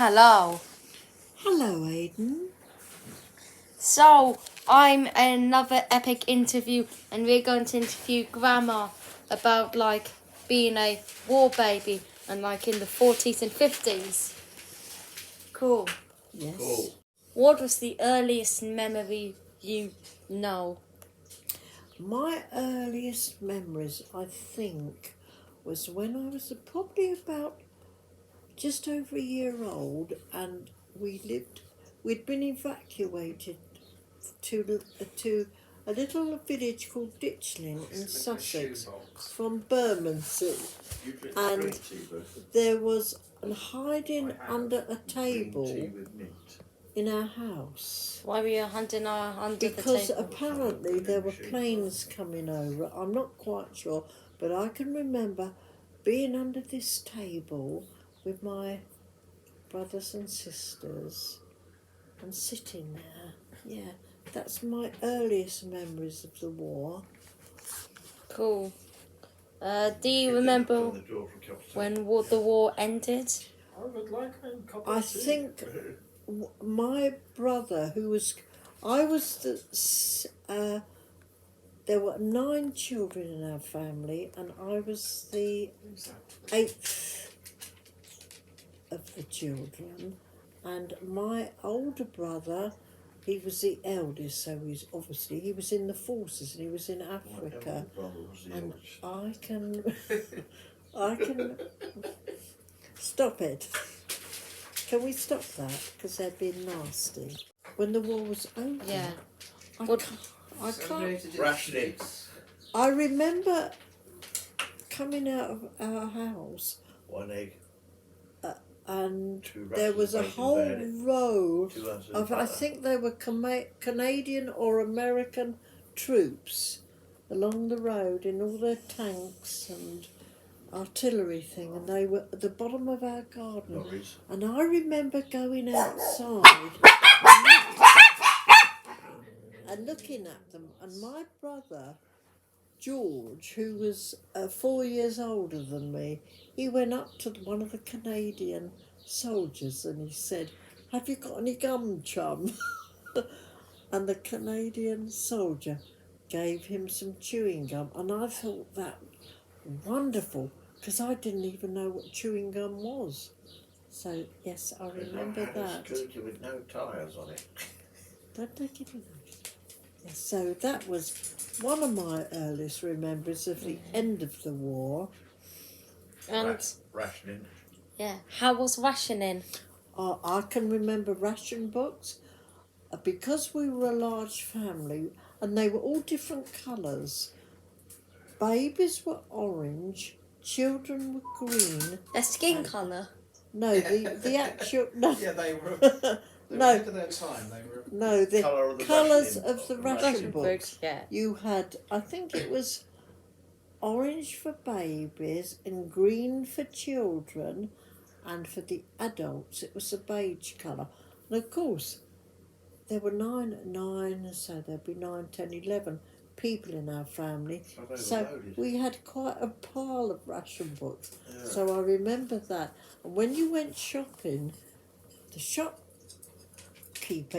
Hello. Hello, Aden. So, I'm another epic interview, and we're going to interview Grandma about being a war baby and in the 40s and 50s. Cool. Yes. Cool. What was the earliest memory you know? My earliest memories, I think, was when I was probably about just over a year old, and we'd been evacuated to a little village called Ditchlin in Sussex from Bermondsey, and there was a hiding under a table in our house. Why were you under the Because table? apparently there were planes coming over. I'm not quite sure, but I can remember being under this table with my brothers and sisters and sitting there. Yeah, that's my earliest memories of the war. Cool. Do you remember when the war ended? I think my brother, there were 9 children in our family, and I was the 8th of the children, and my older brother, he was the eldest, so he was in the forces and he was in Africa, and I can stop it. Can we stop that? Because they're being nasty. When the war was over, Yeah. I can't. Rationing. I remember coming out of our house, 1 egg. and 2 there was a rations of whole bacon, row 2 ounces of of, I butter. think they were Canadian or American troops along the road in all their tanks and artillery thing, and they were at the bottom of our garden. Lorries. And I remember going outside and looking at them, and my brother George, who was 4 years older than me, he went up to one of the Canadian soldiers and he said, "Have you got any gum, chum?" And the Canadian soldier gave him some chewing gum, and I thought that wonderful, because I didn't even know what chewing gum was. So yes, I remember that. Scooter with no tyres on it. Don't they give you those? Yes, so that was one of my earliest remembrance of the end of the war. And Rationing. yeah, how was rationing? I can remember ration books, because we were a large family and they were all different colours. Babies were orange, children were green. Their skin colour? No, the actual... No. Yeah, they were No. ahead of their time. They were. No, the Colour of the colours rationing of the book. ration books. Yeah. You had, I think it was orange for babies and green for children, and for the adults it was a beige colour. And of course, there were nine, so there'd be 9, 10, 11 people in our family. So we had quite a pile of ration books. Yeah. So I remember that. And when you went shopping, the shopkeeper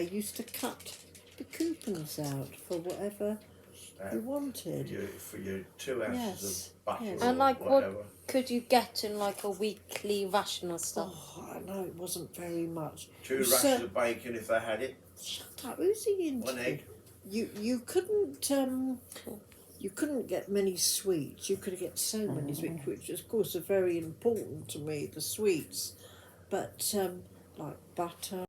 used to cut the coupons out for whatever you wanted. For your 2 ounces Yes, of butter yes. or And whatever. what could you get in a weekly ration or stuff? Oh, I know it wasn't very much. 2 rations of bacon if they had it. Shut up! Who's he into? 1 egg. You couldn't get many sweets. You could get so many sweets, which of course are very important to me. The sweets, but like butter.